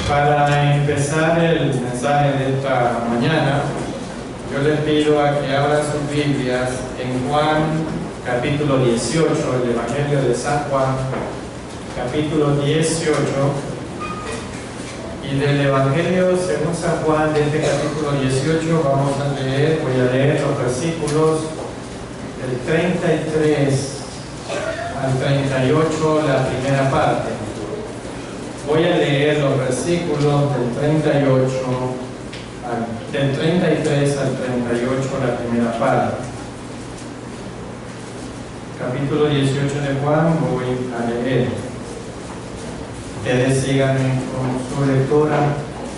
Para empezar el mensaje de esta mañana, yo les pido a que abran sus Biblias en Juan capítulo 18, el Evangelio de San Juan, capítulo 18, y del Evangelio según San Juan de este capítulo 18 voy a leer los versículos del 33 al 38, la primera parte. Voy a leer los versículos del 33 al 38, la primera parte. Capítulo 18 de Juan, voy a leer. Ustedes sigan con su lectura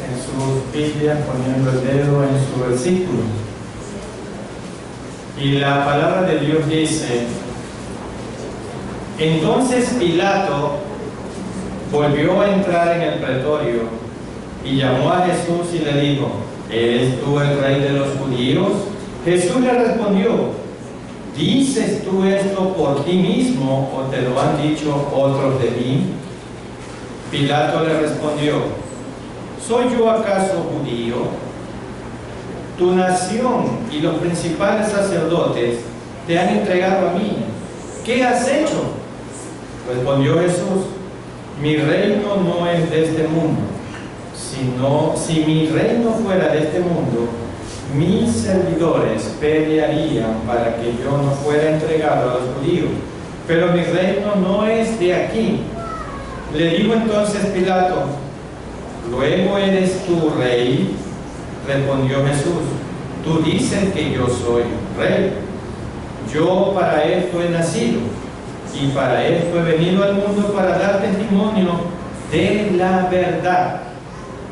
en sus Biblias, poniendo el dedo en su versículo. Y la palabra de Dios dice: entonces Pilato volvió a entrar en el pretorio y llamó a Jesús y le dijo: ¿eres tú el rey de los judíos? Jesús le respondió: ¿dices tú esto por ti mismo o te lo han dicho otros de mí? Pilato le respondió: ¿soy yo acaso judío? Tu nación y los principales sacerdotes te han entregado a mí. ¿Qué has hecho? Respondió Jesús: mi reino no es de este mundo, sino si mi reino fuera de este mundo, mis servidores pelearían para que yo no fuera entregado a los judíos, pero mi reino no es de aquí. Le dijo entonces Pilato: ¿luego eres tú rey? Respondió Jesús: tú dices que yo soy rey. Yo para esto he nacido y para esto he venido al mundo, para dar testimonio de la verdad.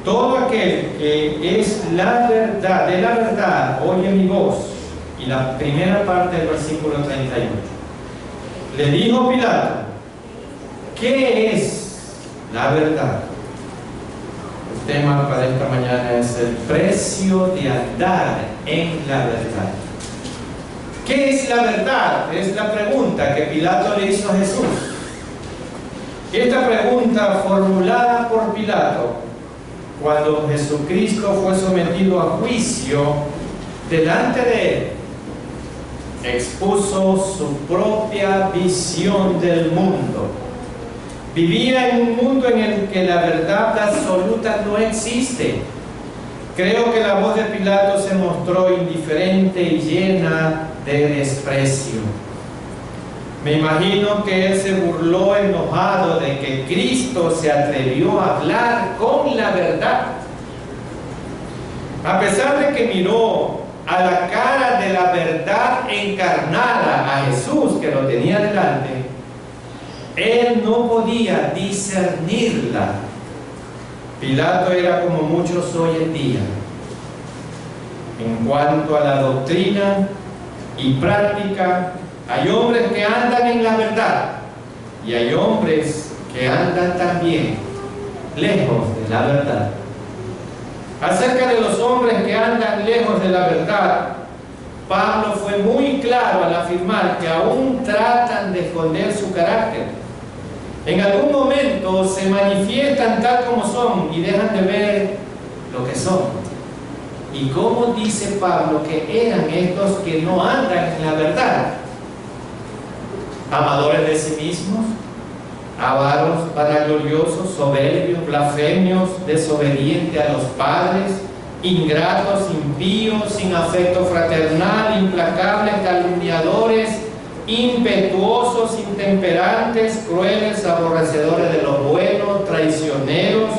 Todo aquel que es la verdad, de la verdad, oye mi voz. Y la primera parte del versículo 31. Le dijo Pilato: ¿qué es la verdad? El tema para esta mañana es el precio de andar en la verdad. ¿Qué es la verdad? Es la pregunta que Pilato le hizo a Jesús. Esta pregunta formulada por Pilato cuando Jesucristo fue sometido a juicio delante de él, expuso su propia visión del mundo. Vivía en un mundo en el que la verdad absoluta no existe. Creo que la voz de Pilato se mostró indiferente y llena de desprecio. Me imagino que él se burló enojado de que Cristo se atrevió a hablar con la verdad. A pesar de que miró a la cara de la verdad encarnada a Jesús, que lo tenía delante, él no podía discernirla. Pilato era como muchos hoy en día. En cuanto a la doctrina y práctica, hay hombres que andan en la verdad y hay hombres que andan también lejos de la verdad. Acerca de los hombres que andan lejos de la verdad, Pablo fue muy claro al afirmar que aún tratan de esconder su carácter. En algún momento se manifiestan tal como son y dejan de ver lo que son. ¿Y cómo dice Pablo que eran estos que no andan en la verdad? Amadores de sí mismos, avaros, vanagloriosos, soberbios, blasfemios, desobedientes a los padres, ingratos, impíos, sin afecto fraternal, implacables, calumniadores, impetuosos, intemperantes, crueles, aborrecedores de lo bueno, traicioneros,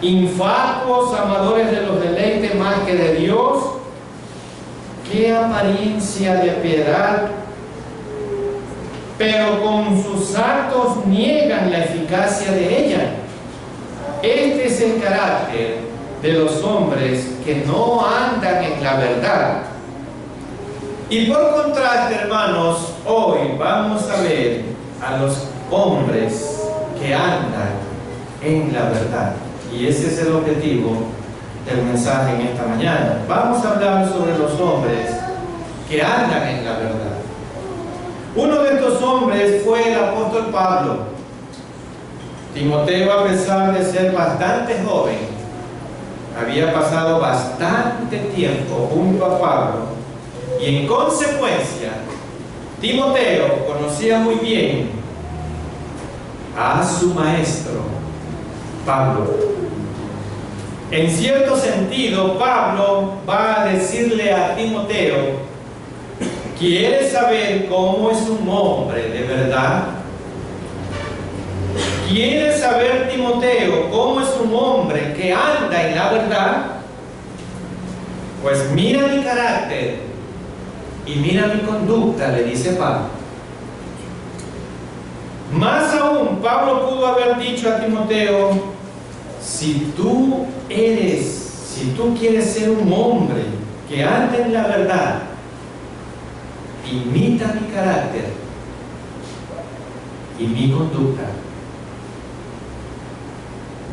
infatuos, amadores de los deleites más que de Dios. Qué apariencia de piedad, pero con sus actos niegan la eficacia de ella. Este es el carácter de los hombres que no andan en la verdad. Y por contraste, hermanos, hoy vamos a ver a los hombres que andan en la verdad. Y ese es el objetivo del mensaje en esta mañana. Vamos a hablar sobre los hombres que andan en la verdad. Uno de estos hombres fue el apóstol Pablo. Timoteo, a pesar de ser bastante joven, había pasado bastante tiempo junto a Pablo y en consecuencia, Timoteo conocía muy bien a su maestro, Pablo. En cierto sentido, Pablo va a decirle a Timoteo: ¿quieres saber cómo es un hombre de verdad? ¿Quieres saber, Timoteo, cómo es un hombre que anda en la verdad? Pues mira mi carácter y mira mi conducta, le dice Pablo. Más aún, Pablo pudo haber dicho a Timoteo: si tú quieres ser un hombre que anda en la verdad, imita mi carácter y mi conducta.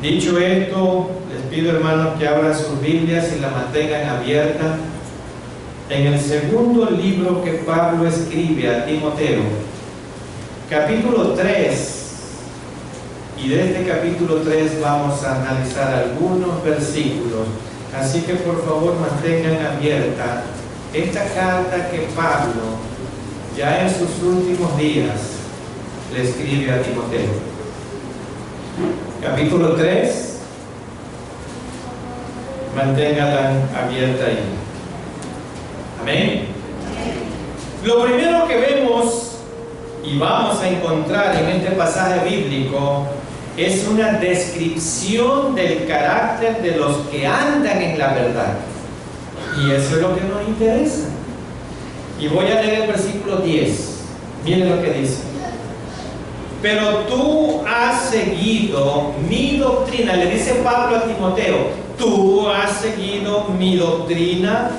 Dicho esto, les pido, hermanos, que abran sus Biblias y la mantengan abierta en el segundo libro que Pablo escribe a Timoteo, capítulo 3. Y de este capítulo 3 vamos a analizar algunos versículos. Así que por favor mantengan abierta esta carta que Pablo, ya en sus últimos días, le escribe a Timoteo. Capítulo 3, manténganla abierta ahí. Amén. Lo primero que vemos y vamos a encontrar en este pasaje bíblico es una descripción del carácter de los que andan en la verdad. Y eso es lo que nos interesa. Y voy a leer el versículo 10. Miren lo que dice: pero tú has seguido mi doctrina. Le dice Pablo a Timoteo: tú has seguido mi doctrina,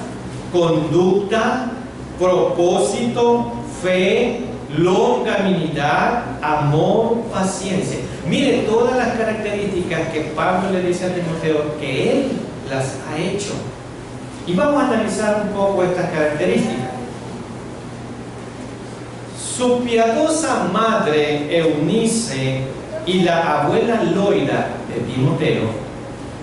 conducta, propósito, fe, longanimidad, amor, paciencia. Mire todas las características que Pablo le dice a Timoteo que él las ha hecho. Y vamos a analizar un poco estas características. Su piadosa madre Eunice y la abuela Loida de Timoteo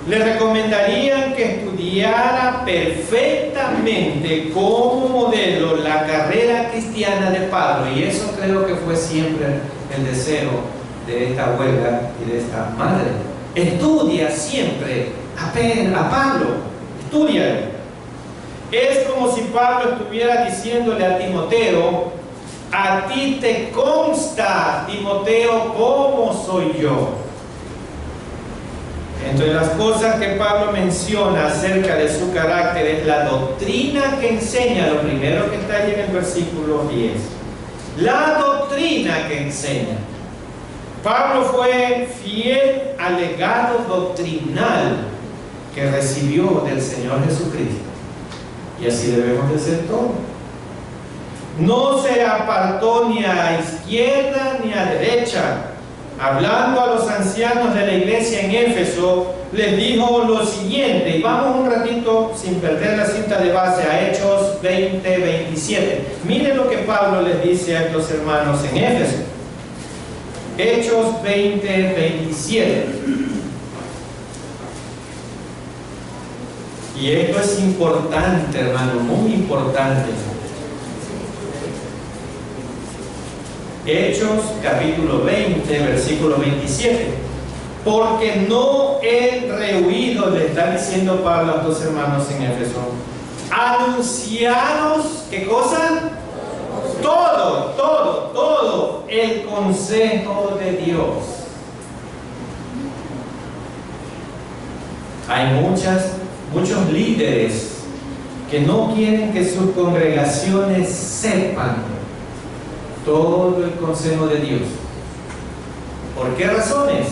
le recomendarían que estudiara perfectamente como modelo la carrera cristiana de Pablo, y eso creo que fue siempre el deseo de esta abuela y de esta madre. Estudia siempre a Pablo, estudia. Es como si Pablo estuviera diciéndole a Timoteo: a ti te consta, Timoteo, cómo soy yo. Entre las cosas que Pablo menciona acerca de su carácter es la doctrina que enseña, lo primero que está ahí en el versículo 10. La doctrina que enseña. Pablo fue fiel al legado doctrinal que recibió del Señor Jesucristo. Y así debemos de ser todos. No se apartó ni a izquierda ni a derecha. Hablando a los ancianos de la iglesia en Éfeso, les dijo lo siguiente, y vamos un ratito sin perder la cinta de base a Hechos 20:27. Miren lo que Pablo les dice a estos hermanos en Éfeso. Hechos 20:27. Y esto es importante, hermano, muy importante. Hechos capítulo 20, versículo 27. Porque no he rehuido, le está diciendo Pablo a estos hermanos en Éfeso, anunciaros, ¿qué cosa? Todo el consejo de Dios. Hay muchos líderes que no quieren que sus congregaciones sepan todo el consejo de Dios. ¿Por qué razones?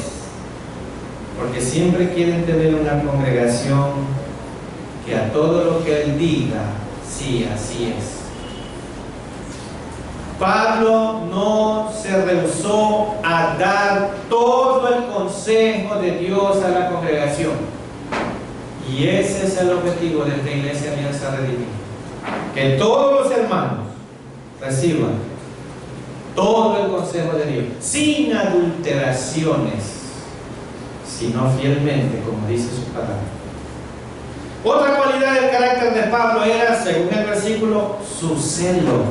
Porque siempre quieren tener una congregación que a todo lo que él diga, sí, así es. Pablo no se rehusó a dar todo el consejo de Dios a la congregación. Y ese es el objetivo de esta iglesia Alianza Redimida. Que todos los hermanos reciban todo el consejo de Dios, sin adulteraciones, sino fielmente, como dice su palabra. Otra cualidad del carácter de Pablo era, según el versículo, su celo.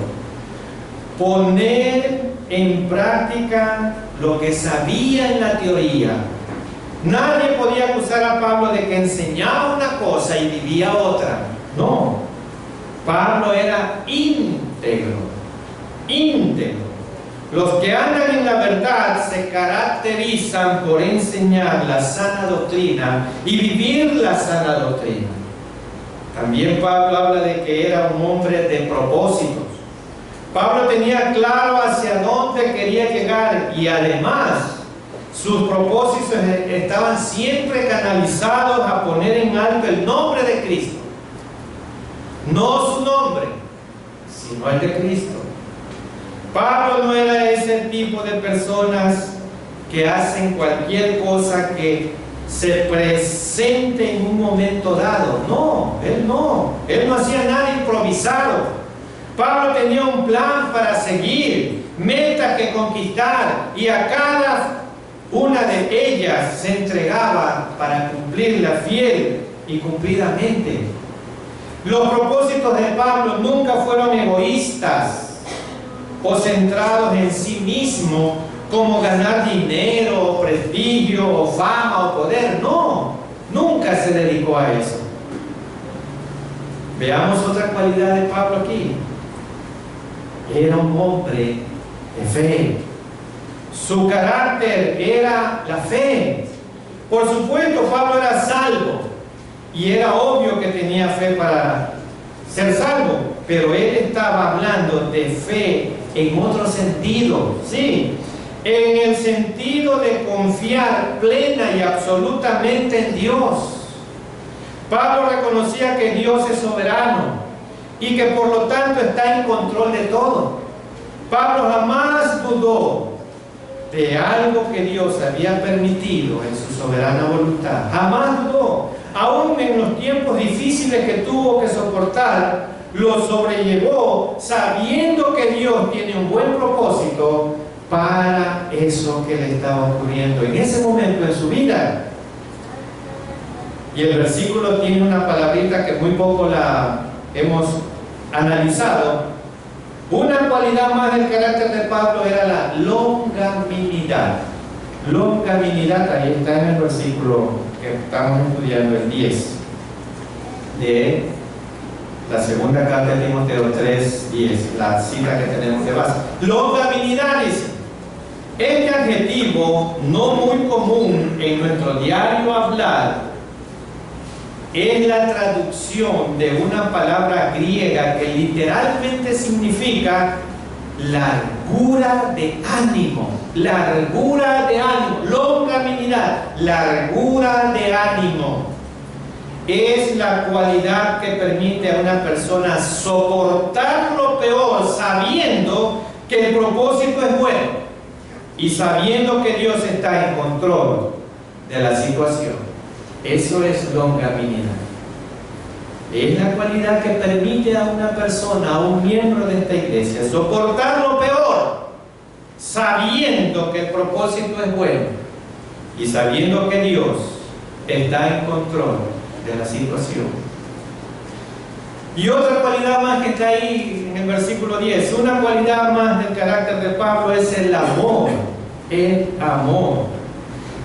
Poner en práctica lo que sabía en la teoría. Nadie podía acusar a Pablo de que enseñaba una cosa y vivía otra. No, Pablo era íntegro, íntegro. Los que andan en la verdad se caracterizan por enseñar la sana doctrina y vivir la sana doctrina. También Pablo habla de que era un hombre de propósitos. Pablo tenía claro hacia dónde quería llegar y además sus propósitos estaban siempre canalizados a poner en alto el nombre de Cristo. No su nombre, sino el de Cristo. Pablo no era ese tipo de personas que hacen cualquier cosa que se presente en un momento dado. Él no hacía nada improvisado. Pablo tenía un plan para seguir, metas que conquistar, y a cada una de ellas se entregaba para cumplirla fiel y cumplidamente. Los propósitos de Pablo nunca fueron egoístas o centrados en sí mismo, como ganar dinero, o prestigio, o fama, o poder. No, nunca se dedicó a eso. Veamos otra cualidad de Pablo aquí. Era un hombre de fe. Su carácter era la fe. Por supuesto, Pablo era salvo y era obvio que tenía fe para ser salvo, pero él estaba hablando de fe en otro sentido, sí, en el sentido de confiar plena y absolutamente en Dios. Pablo reconocía que Dios es soberano y que por lo tanto está en control de todo. Pablo jamás dudó de algo que Dios había permitido en su soberana voluntad. Jamás dudó. Aún en los tiempos difíciles que tuvo que soportar, lo sobrellevó sabiendo que Dios tiene un buen propósito para eso que le estaba ocurriendo en ese momento en su vida. Y el versículo tiene una palabrita que muy poco la hemos analizado. Una cualidad más del carácter de Pablo era la longanimidad. Longanimidad, ahí está en el versículo que estamos estudiando, el 10 de la segunda carta de Timoteo 3:10, la cita que tenemos de base. Longanimidad, dice. Este adjetivo, no muy común en nuestro diario hablar, es la traducción de una palabra griega que literalmente significa largura de ánimo. Largura de ánimo, longanimidad, largura de ánimo. Es la cualidad que permite a una persona soportar lo peor sabiendo que el propósito es bueno y sabiendo que Dios está en control de la situación. Eso es longanimidad. Es la cualidad que permite a una persona, a un miembro de esta iglesia, soportar lo peor, sabiendo que el propósito es bueno y sabiendo que Dios está en control de la situación. Y otra cualidad más que está ahí en el versículo 10, una cualidad más del carácter de Pablo es el amor. El amor.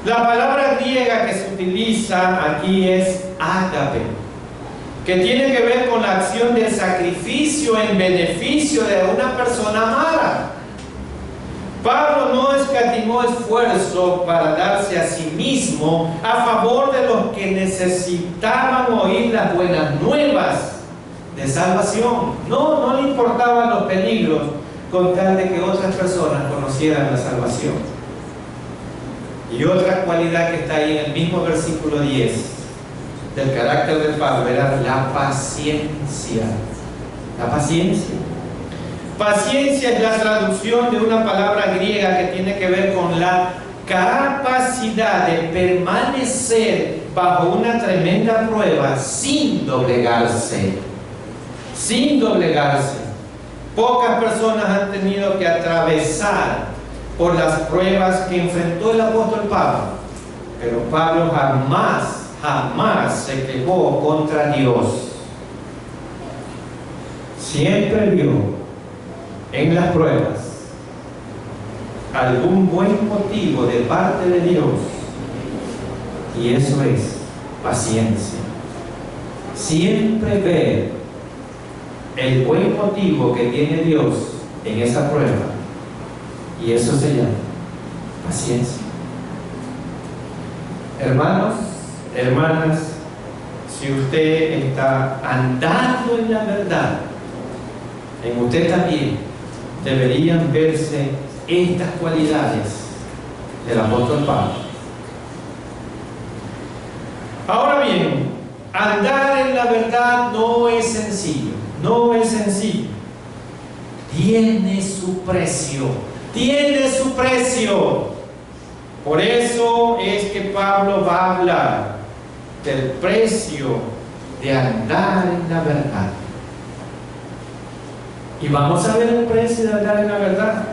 La palabra griega que se utiliza aquí es ágape, que tiene que ver con la acción de sacrificio en beneficio de una persona amada. Pablo no escatimó esfuerzo para darse a sí mismo a favor de los que necesitaban oír las buenas nuevas de salvación. No le importaban los peligros con tal de que otras personas conocieran la salvación. Y otra cualidad que está ahí en el mismo versículo 10 del carácter de Pablo era la paciencia. La paciencia. Paciencia es la traducción de una palabra griega que tiene que ver con la capacidad de permanecer bajo una tremenda prueba sin doblegarse. Sin doblegarse. Pocas personas han tenido que atravesar por las pruebas que enfrentó el apóstol Pablo. Pero Pablo jamás se quejó contra Dios. Siempre vio en las pruebas algún buen motivo de parte de Dios, y eso es paciencia. Siempre ve el buen motivo que tiene Dios en esa prueba, y eso se llama paciencia. Hermanos, hermanas, si usted está andando en la verdad, en usted también deberían verse estas cualidades del apóstol Pablo. Ahora bien, andar en la verdad no es sencillo, no es sencillo. Tiene su precio, tiene su precio. Por eso es que Pablo va a hablar del precio de andar en la verdad. Y vamos a ver el precio de andar en la verdad.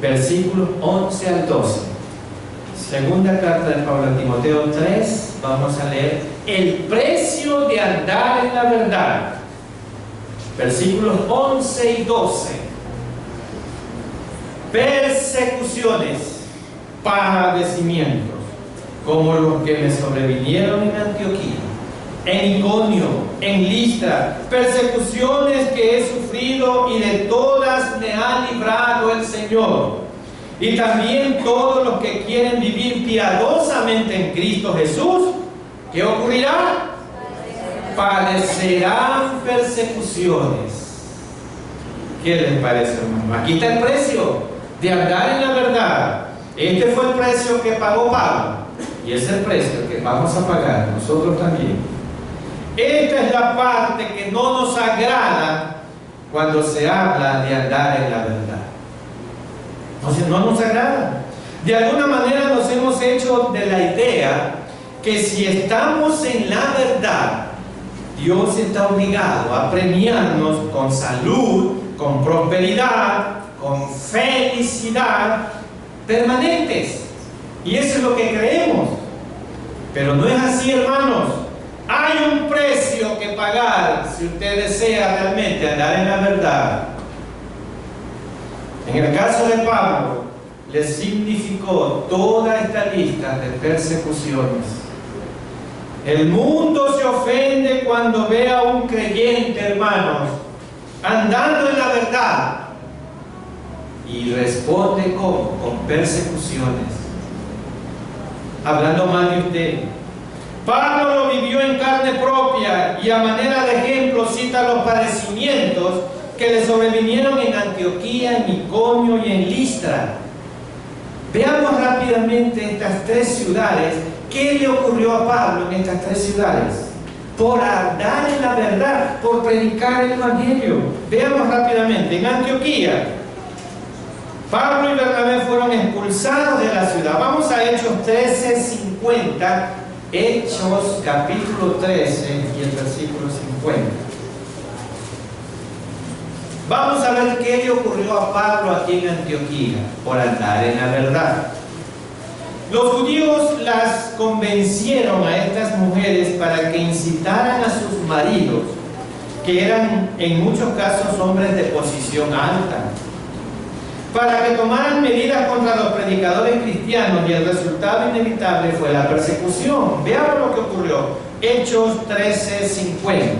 Versículos 11 al 12. Segunda carta de Pablo a Timoteo 3, vamos a leer el precio de andar en la verdad. Versículos 11 y 12. Persecuciones, padecimientos, como los que me sobrevinieron en Antioquía, en Iconio, en Listra, persecuciones que he sufrido, y de todas me ha librado el Señor. Y también todos los que quieren vivir piadosamente en Cristo Jesús, ¿qué ocurrirá? Padecerán persecuciones. ¿Qué les parece, hermano? Aquí está el precio de andar en la verdad. Este fue el precio que pagó Pablo, y es el precio que vamos a pagar nosotros también. Esta es la parte que no nos agrada cuando se habla de andar en la verdad. No nos agrada. De alguna manera nos hemos hecho de la idea que si estamos en la verdad, Dios está obligado a premiarnos con salud, con prosperidad, con felicidad permanentes. Y eso es lo que creemos. Pero no es así, hermanos. Hay un precio que pagar si usted desea realmente andar en la verdad. En el caso de Pablo, le significó toda esta lista de persecuciones. El mundo se ofende cuando ve a un creyente, hermanos, andando en la verdad, y responde con persecuciones, hablando mal de usted. Pablo lo vivió en carne propia, y a manera de ejemplo cita los padecimientos que le sobrevinieron en Antioquía, en Iconio y en Listra. Veamos rápidamente estas tres ciudades. ¿Qué le ocurrió a Pablo en estas tres ciudades? Por andar en la verdad, por predicar el Evangelio. Veamos rápidamente. En Antioquía, Pablo y Bernabé fueron expulsados de la ciudad. Vamos a Hechos 13:50. Hechos capítulo 13 y el versículo 50. Vamos a ver qué le ocurrió a Pablo aquí en Antioquía por andar en la verdad. Los judíos las convencieron a estas mujeres para que incitaran a sus maridos, que eran en muchos casos hombres de posición alta, para que tomaran medidas contra los predicadores cristianos, y el resultado inevitable fue la persecución. Veamos lo que ocurrió. Hechos 13:50.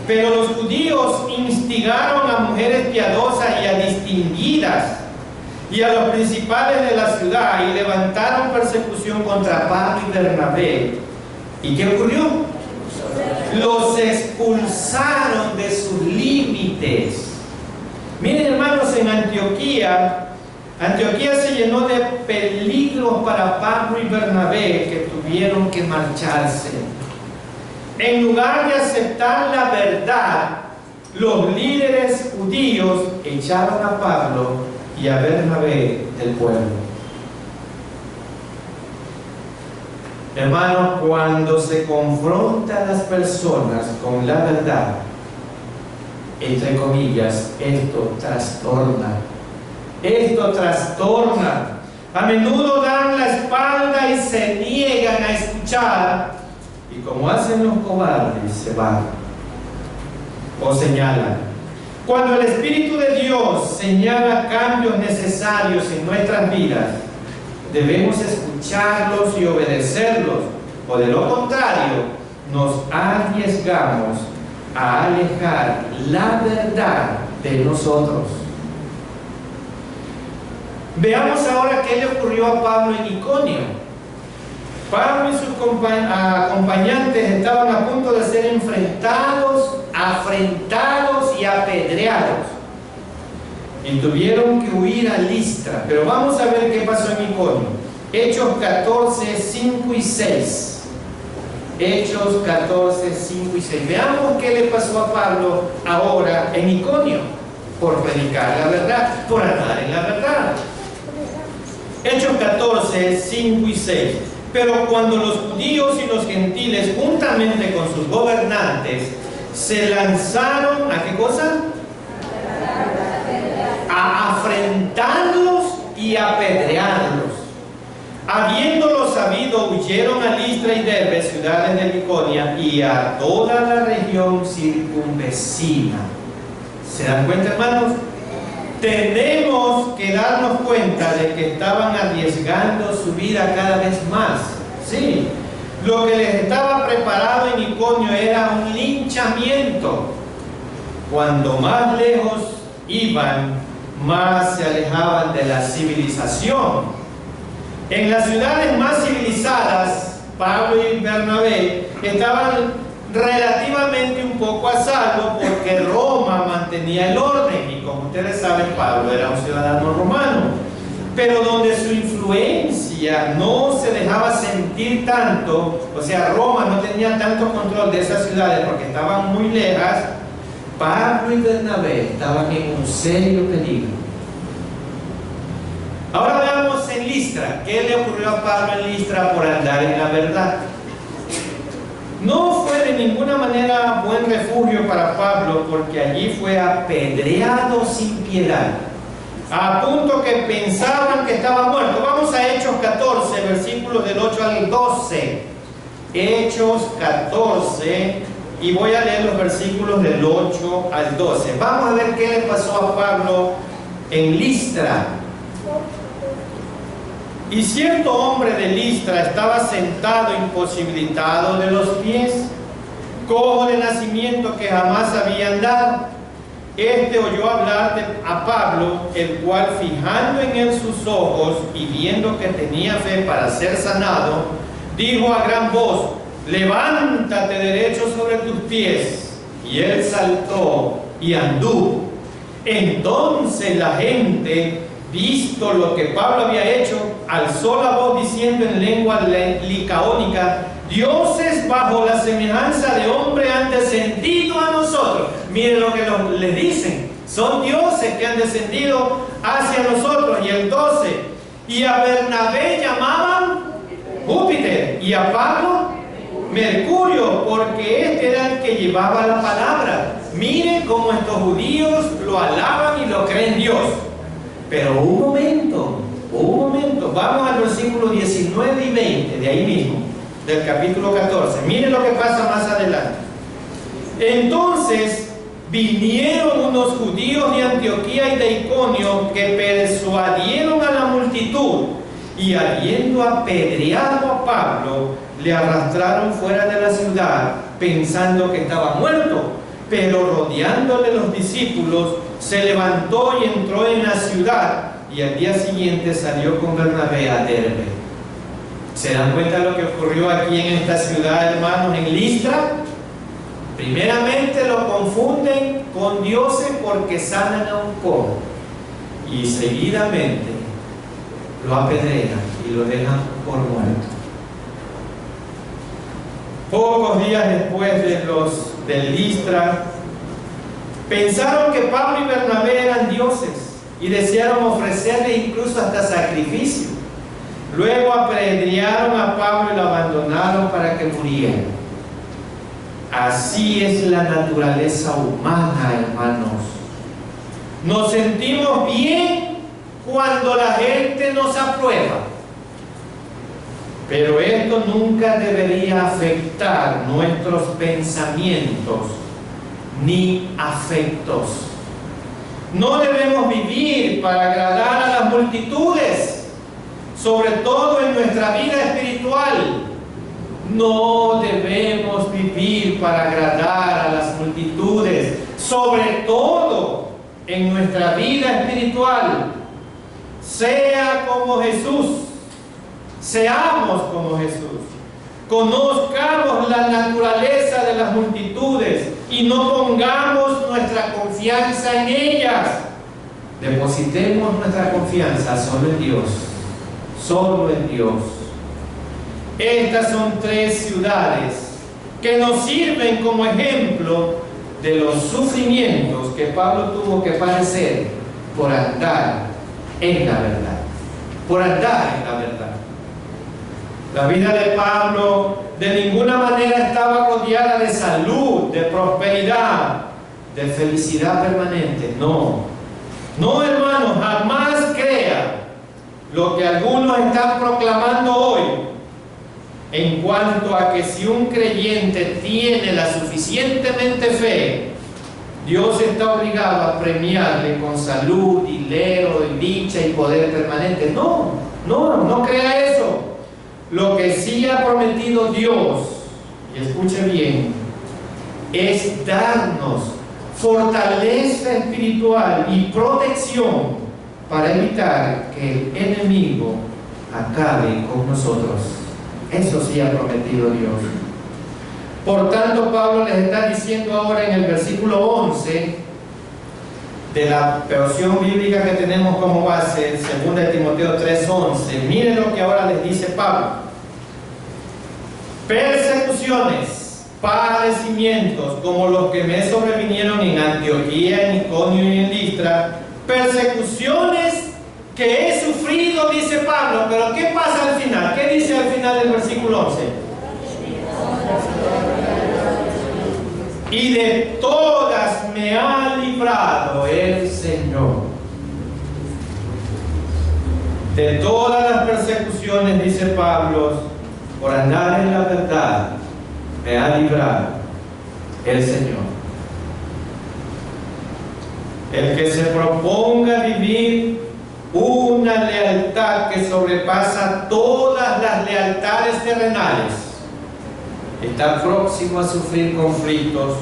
Pero los judíos instigaron a mujeres piadosas y a distinguidas y a los principales de la ciudad, y levantaron persecución contra Pablo y Bernabé. ¿Y qué ocurrió? Los expulsaron de sus límites. Miren, hermanos, en Antioquía se llenó de peligros para Pablo y Bernabé, que tuvieron que marcharse. En lugar de aceptar la verdad, los líderes judíos echaron a Pablo y a Bernabé del pueblo. Hermanos, cuando se confronta a las personas con la verdad, entre comillas, esto trastorna. A menudo dan la espalda y se niegan a escuchar, y como hacen los cobardes, se van o señalan. Cuando el Espíritu de Dios señala cambios necesarios en nuestras vidas, debemos escucharlos y obedecerlos, o de lo contrario, nos arriesgamos a alejar la verdad de nosotros. Veamos ahora qué le ocurrió a Pablo en Iconio. Pablo y sus acompañantes estaban a punto de ser enfrentados, afrentados y apedreados, y tuvieron que huir a Listra. Pero vamos a ver qué pasó en Iconio. Hechos 14, 5 y 6. Hechos 14, 5 y 6. Veamos qué le pasó a Pablo ahora en Iconio, por predicar la verdad, por andar en la verdad. Hechos 14, 5 y 6. Pero cuando los judíos y los gentiles, juntamente con sus gobernantes, se lanzaron ¿a qué cosa? A afrentarlos y apedrearlos. Habiéndolo sabido, huyeron a Listra y Derbe, ciudades de Liconia, y a toda la región circunvecina. ¿Se dan cuenta, hermanos? Tenemos que darnos cuenta de que estaban arriesgando su vida cada vez más. Sí, lo que les estaba preparado en Iconio era un linchamiento. Cuando más lejos iban, más se alejaban de la civilización. En las ciudades más civilizadas, Pablo y Bernabé estaban relativamente un poco a salvo, porque Roma mantenía el orden, y como ustedes saben, Pablo era un ciudadano romano. Pero donde su influencia no se dejaba sentir tanto, o sea, Roma no tenía tanto control de esas ciudades porque estaban muy lejas, Pablo y Bernabé estaban en un serio peligro. Ahora veamos en Listra. ¿Qué le ocurrió a Pablo en Listra por andar en la verdad? No fue de ninguna manera buen refugio para Pablo, porque allí fue apedreado sin piedad, a punto que pensaban que estaba muerto. Vamos a Hechos 14, versículos del 8 al 12. Hechos 14, y voy a leer los versículos del 8 al 12. Vamos a ver qué le pasó a Pablo en Listra. Y cierto hombre de Listra estaba sentado imposibilitado de los pies, cojo de nacimiento, que jamás había andado. Este oyó hablar a Pablo, el cual, fijando en él sus ojos y viendo que tenía fe para ser sanado, dijo a gran voz: levántate derecho sobre tus pies. Y él saltó y anduvo. Entonces la gente, visto lo que Pablo había hecho, alzó la voz diciendo en lengua licaónica: dioses bajo la semejanza de hombre han descendido a nosotros. Miren lo que les dicen: son dioses que han descendido hacia nosotros. Y el 12: y a Bernabé llamaban Júpiter, y a Pablo Mercurio, porque este era el que llevaba la palabra. Miren cómo estos judíos lo alaban y lo creen Dios. Pero un momento, vamos al versículo 19 y 20, de ahí mismo, del capítulo 14. Miren lo que pasa más adelante. Entonces vinieron unos judíos de Antioquía y de Iconio, que persuadieron a la multitud, y habiendo apedreado a Pablo, le arrastraron fuera de la ciudad, pensando que estaba muerto. Pero rodeándole los discípulos, se levantó y entró en la ciudad, y al día siguiente salió con Bernabé a Derbe. ¿Se dan cuenta de lo que ocurrió aquí en esta ciudad, hermanos, en Listra? Primeramente lo confunden con dioses porque sanan a un cojo, y seguidamente lo apedrean y lo dejan por muerto. Pocos días después de Listra, pensaron que Pablo y Bernabé eran dioses y desearon ofrecerle incluso hasta sacrificio. Luego apedrearon a Pablo y lo abandonaron para que muriera. Así es la naturaleza humana, hermanos. Nos sentimos bien cuando la gente nos aprueba. Pero esto nunca debería afectar nuestros pensamientos ni afectos. No debemos vivir para agradar a las multitudes, sobre todo en nuestra vida espiritual. No debemos vivir para agradar a las multitudes, sobre todo en nuestra vida espiritual. Sea como Jesús, seamos como Jesús. Conozcamos la naturaleza de las multitudes y no pongamos nuestra confianza en ellas. Depositemos nuestra confianza solo en Dios, solo en Dios. Estas son 3 ciudades que nos sirven como ejemplo de los sufrimientos que Pablo tuvo que padecer por andar en la verdad, por andar en la verdad. La vida de Pablo de ninguna manera estaba rodeada de salud, de prosperidad, de felicidad permanente. No, no, hermanos, jamás crea lo que algunos están proclamando hoy en cuanto a que si un creyente tiene la suficientemente fe, Dios está obligado a premiarle con salud, dinero, dicha y poder permanente. No, no crea eso. Lo que sí ha prometido Dios, y escuche bien, es darnos fortaleza espiritual y protección para evitar que el enemigo acabe con nosotros. Eso sí ha prometido Dios. Por tanto, Pablo les está diciendo ahora en el versículo 11 de la versión bíblica que tenemos como base, 2 Timoteo 3:11. Miren lo que ahora les dice Pablo. Persecuciones, padecimientos como los que me sobrevinieron en Antioquía, en Iconio y en Listra, persecuciones que he sufrido, dice Pablo. Pero ¿qué pasa al final? ¿Qué dice al final del versículo 11? Y de todas me ha librado el Señor. De todas las persecuciones, dice Pablo, por andar en la verdad, me ha librado el Señor. El que se proponga vivir una lealtad que sobrepasa todas las lealtades terrenales, está próximo a sufrir conflictos,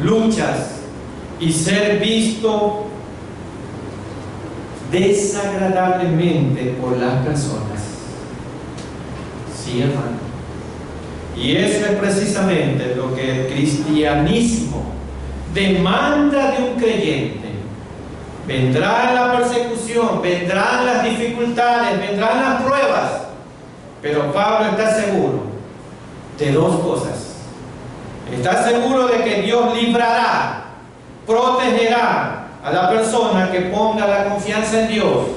luchas y ser visto desagradablemente por las personas. Sí, hermano. Y eso es precisamente lo que el cristianismo demanda de un creyente. Vendrá la persecución, vendrán las dificultades, vendrán las pruebas, pero Pablo está seguro de 2 cosas. Está seguro de que Dios librará, protegerá a la persona que ponga la confianza en Dios.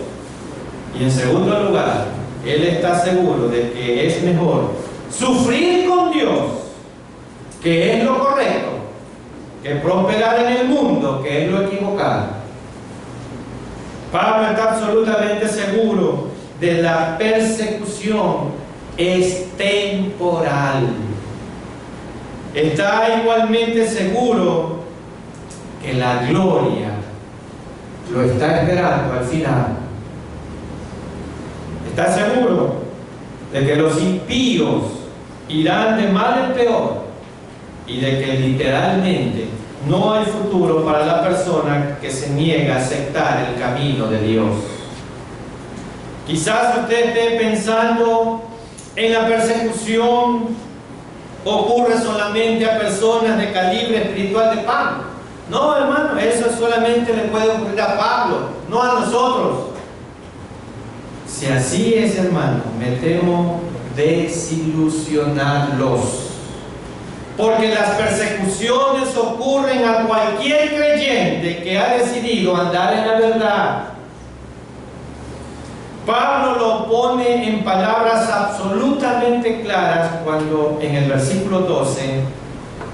Y en segundo lugar, él está seguro de que es mejor sufrir con Dios, que es lo correcto, que prosperar en el mundo, que es lo equivocado. Pablo está absolutamente seguro de la persecución es temporal. Está igualmente seguro que la gloria lo está esperando al final. Está seguro de que los impíos irán de mal en peor y de que literalmente no hay futuro para la persona que se niega a aceptar el camino de Dios. Quizás usted esté pensando en la persecución ocurre solamente a personas de calibre espiritual de Pablo. No, hermano, eso solamente le puede ocurrir a Pablo, no a nosotros. Si así es, hermano, me temo desilusionarlos. Porque las persecuciones ocurren a cualquier creyente que ha decidido andar en la verdad. Pablo lo pone en palabras absolutamente claras cuando en el versículo 12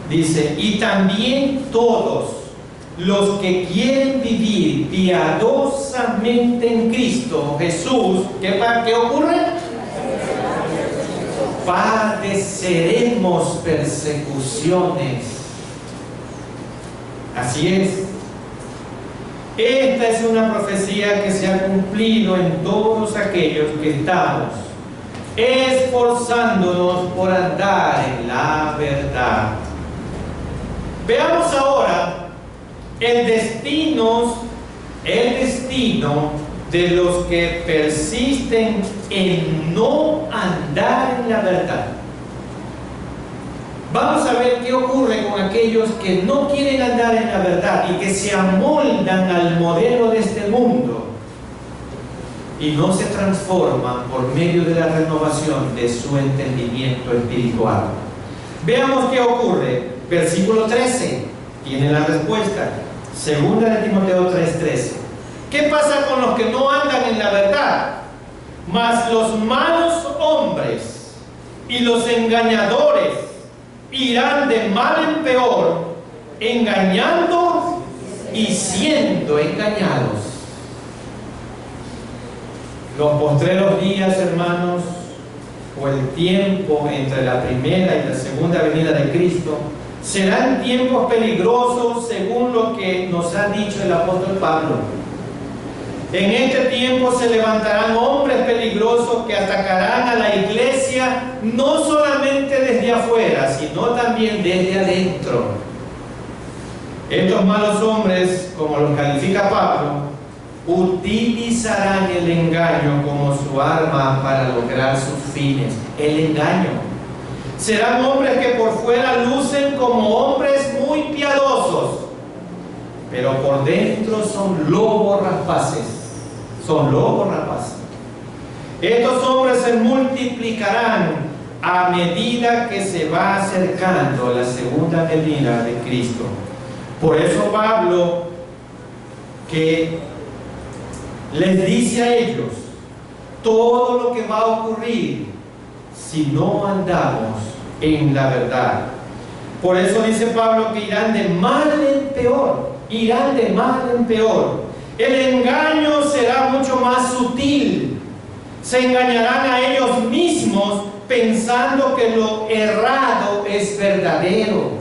dice: y también todos los que quieren vivir piadosamente en Cristo Jesús, ¿qué ocurre? padeceremos persecuciones. Así es. Esta es una profecía que se ha cumplido en todos aquellos que estamos esforzándonos por andar en la verdad. Veamos ahora el destino de los que persisten en no andar en la verdad. Vamos a ver qué ocurre con aquellos que no quieren andar en la verdad y que se amoldan al modelo de este mundo y no se transforman por medio de la renovación de su entendimiento espiritual. Veamos qué ocurre. Versículo 13 tiene la respuesta. Segunda de Timoteo 3:13. ¿Qué pasa con los que no andan en la verdad? Mas los malos hombres y los engañadores irán de mal en peor, engañando y siendo engañados. Los postreros días, hermanos, o el tiempo entre la primera y la segunda venida de Cristo, serán tiempos peligrosos según lo que nos ha dicho el apóstol Pablo. En este tiempo se levantarán hombres peligrosos que atacarán a la iglesia no solamente desde afuera, sino también desde adentro. Estos malos hombres, como los califica Pablo, utilizarán el engaño como su arma para lograr sus fines. El engaño. Serán hombres que por fuera lucen como hombres muy piadosos, pero por dentro son lobos rapaces. Son lobos rapaces. Estos hombres se multiplicarán a medida que se va acercando la segunda venida de Cristo. Por eso Pablo, que les dice a ellos todo lo que va a ocurrir si no andamos en la verdad. Por eso dice Pablo que irán de mal en peor. Irán de mal en peor. El engaño será mucho más sutil. Se engañarán a ellos mismos pensando que lo errado es verdadero.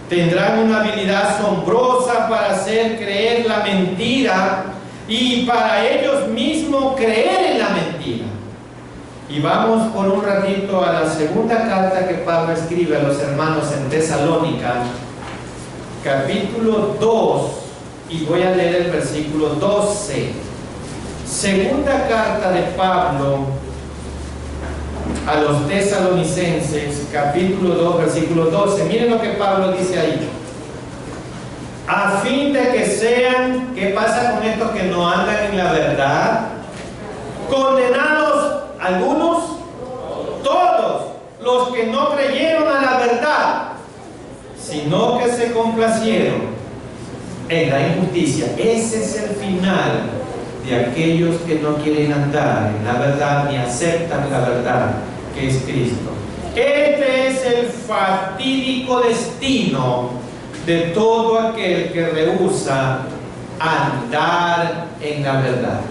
Tendrán una habilidad asombrosa para hacer creer la mentira y para ellos mismos creer en la mentira. Y vamos por un ratito a la segunda carta que Pablo escribe a los hermanos en Tesalónica, capítulo 2, y voy a leer el versículo 12. Segunda carta de Pablo a los tesalonicenses, capítulo 2, versículo 12. Miren lo que Pablo dice ahí. A fin de que sean, ¿qué pasa con estos que no andan en la verdad? Condenados algunos, todos los que no creyeron a la verdad, sino que se complacieron en la injusticia. Ese es el final de aquellos que no quieren andar en la verdad ni aceptan la verdad que es Cristo. Este es el fatídico destino de todo aquel que rehúsa andar en la verdad.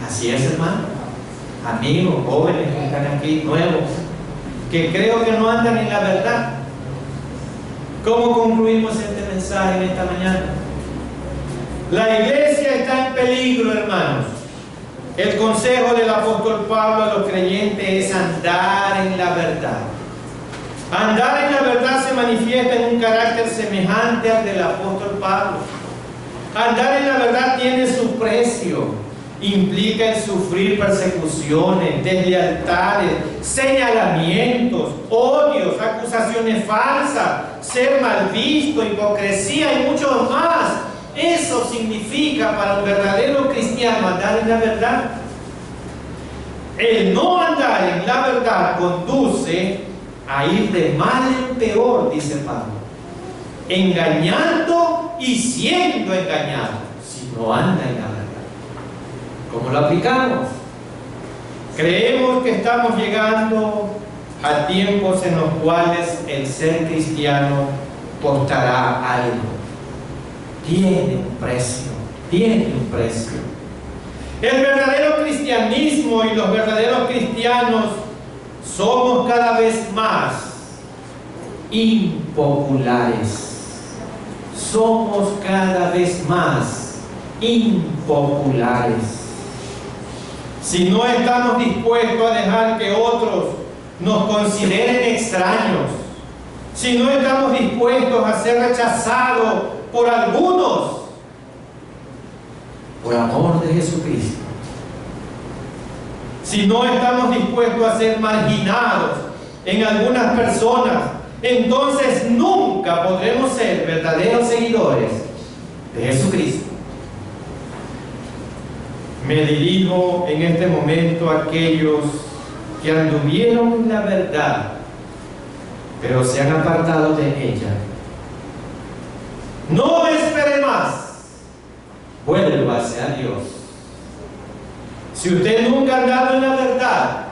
Así es, hermano. Amigos, jóvenes que están aquí, nuevos, que creo que no andan en la verdad. ¿Cómo concluimos este mensaje en esta mañana? La iglesia está en peligro, hermanos. El consejo del apóstol Pablo a los creyentes es andar en la verdad. Andar en la verdad se manifiesta en un carácter semejante al del apóstol Pablo. Andar en la verdad tiene su precio. Implica el sufrir persecuciones, deslealtades, señalamientos, odios, acusaciones falsas, ser mal visto, hipocresía y mucho más. Eso significa para un verdadero cristiano andar en la verdad. El no andar en la verdad conduce a ir de mal en peor, dice Pablo, engañando y siendo engañado si no anda en la verdad. ¿Cómo lo aplicamos? Creemos que estamos llegando a tiempos en los cuales el ser cristiano costará algo. Tiene un precio, tiene un precio. El verdadero cristianismo y los verdaderos cristianos somos cada vez más impopulares. Somos cada vez más impopulares. Si no estamos dispuestos a dejar que otros nos consideren extraños, si no estamos dispuestos a ser rechazados por algunos, por amor de Jesucristo, si no estamos dispuestos a ser marginados en algunas personas, entonces nunca podremos ser verdaderos seguidores de Jesucristo. Me dirijo en este momento a aquellos que anduvieron en la verdad, pero se han apartado de ella. No espere más, vuélvase a Dios. Si usted nunca ha andado en la verdad,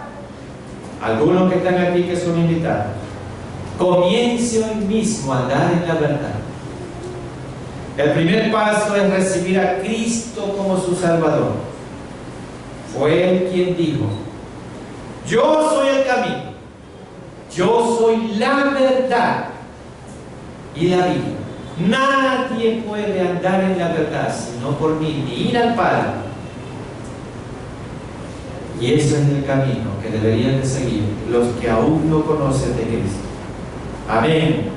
algunos que están aquí que son invitados, comience hoy mismo a andar en la verdad. El primer paso es recibir a Cristo como su Salvador. Fue Él quien dijo: yo soy el camino, yo soy la verdad y la vida. Nadie puede andar en la verdad sino por mí, ni ir al Padre. Y eso es el camino que deberían de seguir los que aún no conocen de Cristo. Amén.